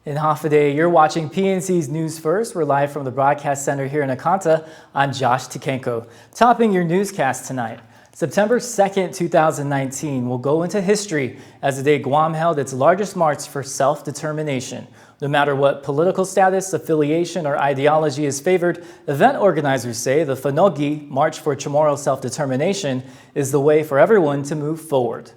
In Hafaday, you're watching PNC's News First. We're live from the broadcast center here in Akanta. I'm Josh Tikenko. Topping your newscast tonight, September 2nd, 2019 will go into history as the day Guam held its largest march for self-determination. No matter what political status, affiliation, or ideology is favored, event organizers say the Fanogi March for Chamorro Self-Determination is the way for everyone to move forward.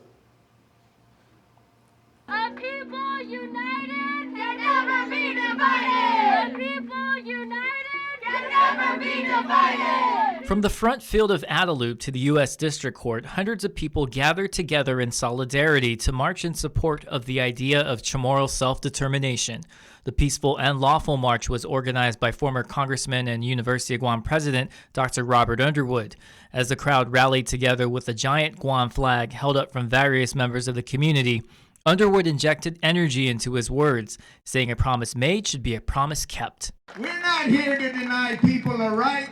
From the front field of Asylum to the U.S. District Court, hundreds of people gathered together in solidarity to march in support of the idea of Chamorro self-determination. The peaceful and lawful march was organized by former Congressman and University of Guam President Dr. Robert Underwood. As the crowd rallied together with a giant Guam flag held up from various members of the community, Underwood injected energy into his words, saying a promise made should be a promise kept. We're not here to deny people a right.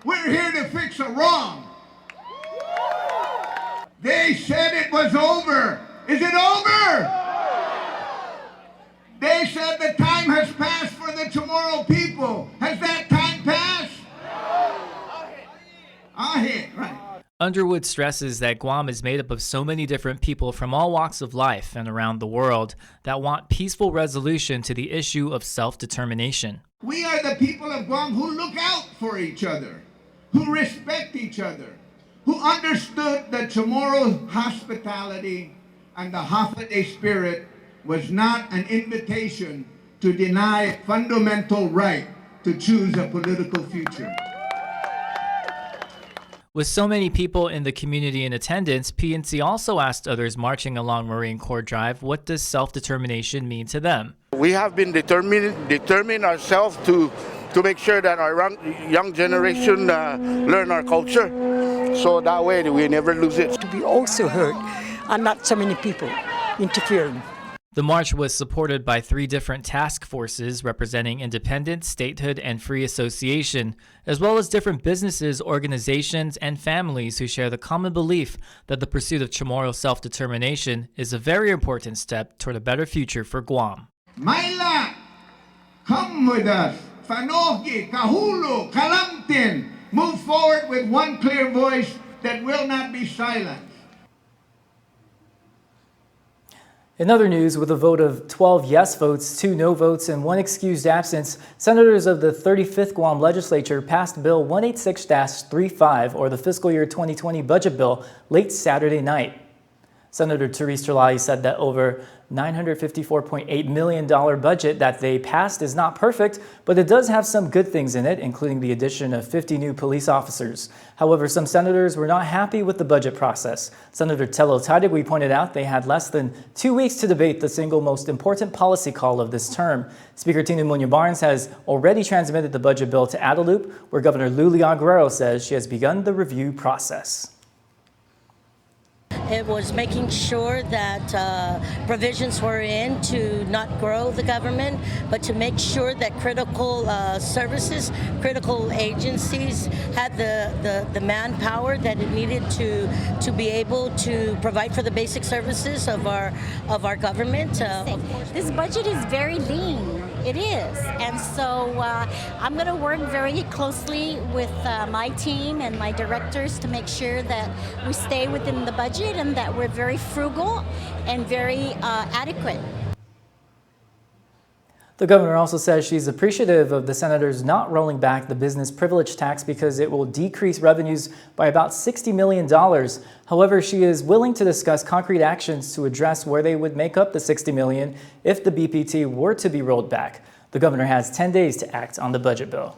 We're here to fix a wrong. They said it was over. Is it over? They said the time has passed for the Chamorro people. Has that time passed? Right. Underwood stresses that Guam is made up of so many different people from all walks of life and around the world that want peaceful resolution to the issue of self-determination. We are the people of Guam who look out for each other, who respect each other, who understood that Chamorro hospitality and the Hafaday spirit was not an invitation to deny a fundamental right to choose a political future. With so many people in the community in attendance, PNC also asked others marching along Marine Corps Drive, what does self-determination mean to them? We have been determined ourselves to make sure that our young generation learn our culture, so that way we never lose it. To be also heard and not so many people interfering. The march was supported by 3 different task forces representing independence, statehood, and free association, as well as different businesses, organizations, and families who share the common belief that the pursuit of Chamorro self-determination is a very important step toward a better future for Guam. Maila, come with us. Fanogi, Kahulu, Kalamtin. Move forward with one clear voice that will not be silenced. In other news, with a vote of 12 yes votes, 2 no votes, and 1 excused absence, senators of the 35th Guam legislature passed Bill 186-35, or the fiscal year 2020 budget bill, late Saturday night. Senator Therese Terlai said that over $954.8 million budget that they passed is not perfect, but it does have some good things in it, including the addition of 50 new police officers. However, some senators were not happy with the budget process. Senator Tello Tadegui pointed out they had less than 2 weeks to debate the single most important policy call of this term. Speaker Tina Muñoz Barnes has already transmitted the budget bill to Adaloop, where Governor Lou Leon Guerrero says she has begun the review process. It was making sure that provisions were in to not grow the government, but to make sure that critical services, critical agencies had the manpower that it needed to be able to provide for the basic services of our government. This budget is very lean. It is, and so I'm going to work very closely with my team and my directors to make sure that we stay within the budget and that we're very frugal and very adequate. The governor also says she's appreciative of the senators not rolling back the business privilege tax because it will decrease revenues by about $60 million. However, she is willing to discuss concrete actions to address where they would make up the $60 million if the BPT were to be rolled back. The governor has 10 days to act on the budget bill.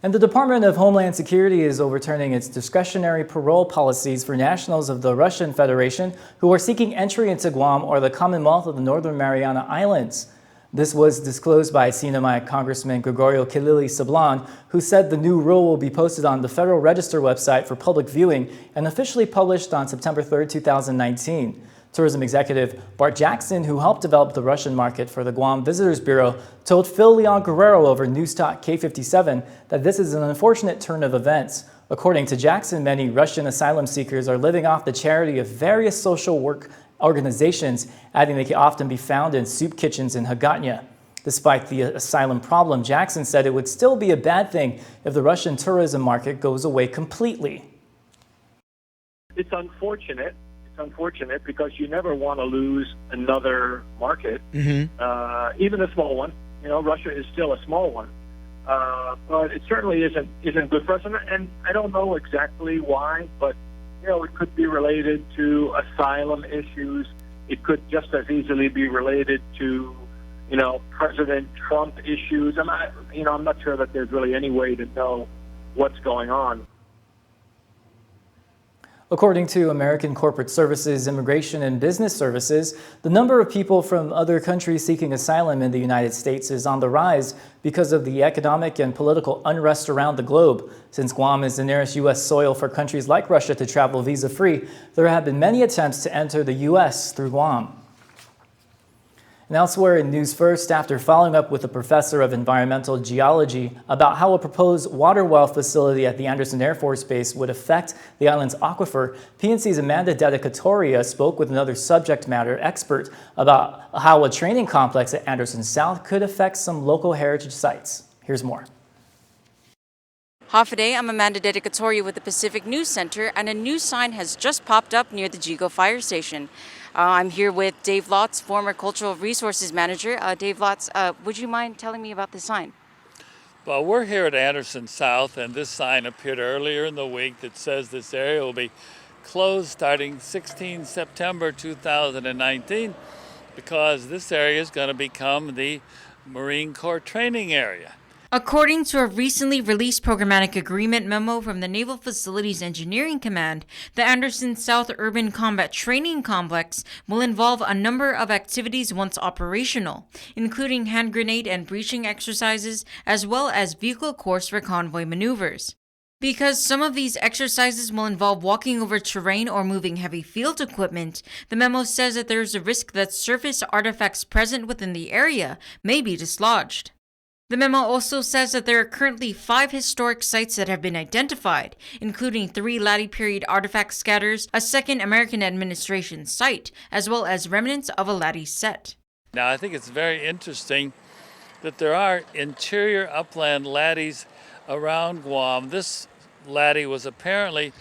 And the Department of Homeland Security is overturning its discretionary parole policies for nationals of the Russian Federation who are seeking entry into Guam or the Commonwealth of the Northern Mariana Islands. This was disclosed by Sinamay Congressman Gregorio Kilili Sablan, who said the new rule will be posted on the Federal Register website for public viewing and officially published on September 3, 2019. Tourism executive Bart Jackson, who helped develop the Russian market for the Guam Visitors Bureau, told Phil Leon Guerrero over News Talk K57 that this is an unfortunate turn of events. According to Jackson, many Russian asylum seekers are living off the charity of various social work organizations, adding they can often be found in soup kitchens in Hagatnya. Despite the asylum problem, Jackson said it would still be a bad thing if the Russian tourism market goes away completely. It's unfortunate. It's unfortunate because you never want to lose another market, even a small one. You know, Russia is still a small one, but it certainly isn't good for us. And I don't know exactly why, but you know, it could be related to asylum issues. It could just as easily be related to, you know, President Trump issues. I'm not sure that there's really any way to know what's going on. According to American Corporate Services, Immigration and Business Services, the number of people from other countries seeking asylum in the United States is on the rise because of the economic and political unrest around the globe. Since Guam is the nearest U.S. soil for countries like Russia to travel visa-free, there have been many attempts to enter the U.S. through Guam. And elsewhere in News First, after following up with a professor of environmental geology about how a proposed water well facility at the Andersen Air Force Base would affect the island's aquifer, PNC's Amanda Dedicatoria spoke with another subject matter expert about how a training complex at Andersen South could affect some local heritage sites. Here's more. Half a day, I'm Amanda Dedicatoria with the Pacific News Center, and a new sign has just popped up near the Jigo Fire Station. I'm here with Dave Lotz, former Cultural Resources Manager. Dave Lotz, would you mind telling me about the sign? Well, we're here at Andersen South, and this sign appeared earlier in the week that says this area will be closed starting 16 September 2019 because this area is going to become the Marine Corps training area. According to a recently released programmatic agreement memo from the Naval Facilities Engineering Command, the Andersen South Urban Combat Training Complex will involve a number of activities once operational, including hand grenade and breaching exercises, as well as vehicle course for convoy maneuvers. Because some of these exercises will involve walking over terrain or moving heavy field equipment, the memo says that there is a risk that surface artifacts present within the area may be dislodged. The memo also says that there are currently 5 historic sites that have been identified, including 3 Latte period artifact scatters, a second American administration site, as well as remnants of a Latte set. Now, I think it's very interesting that there are interior upland latties around Guam. This Latte was apparently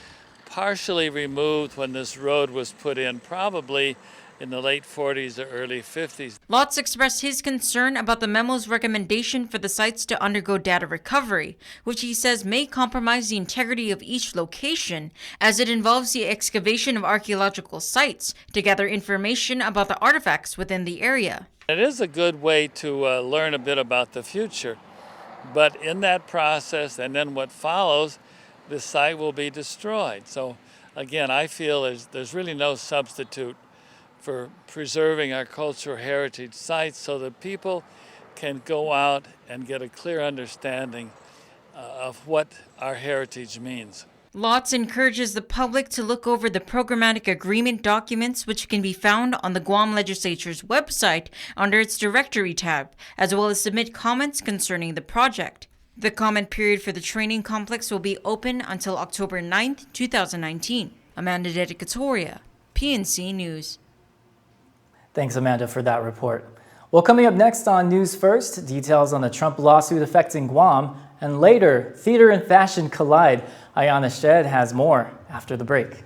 partially removed when this road was put in, probably in the late 40s or early 50s. Lotz expressed his concern about the memo's recommendation for the sites to undergo data recovery, which he says may compromise the integrity of each location, as it involves the excavation of archaeological sites to gather information about the artifacts within the area. It is a good way to learn a bit about the future, but in that process and then what follows, the site will be destroyed. So again, I feel there's really no substitute for preserving our cultural heritage sites so that people can go out and get a clear understanding of what our heritage means. Lotz encourages the public to look over the programmatic agreement documents, which can be found on the Guam Legislature's website under its directory tab, as well as submit comments concerning the project. The comment period for the training complex will be open until October 9th, 2019. Amanda Dedicatoria, PNC News. Thanks, Amanda, for that report. Well, coming up next on News First, details on the Trump lawsuit affecting Guam, and later, theater and fashion collide. Ayana Shed has more after the break.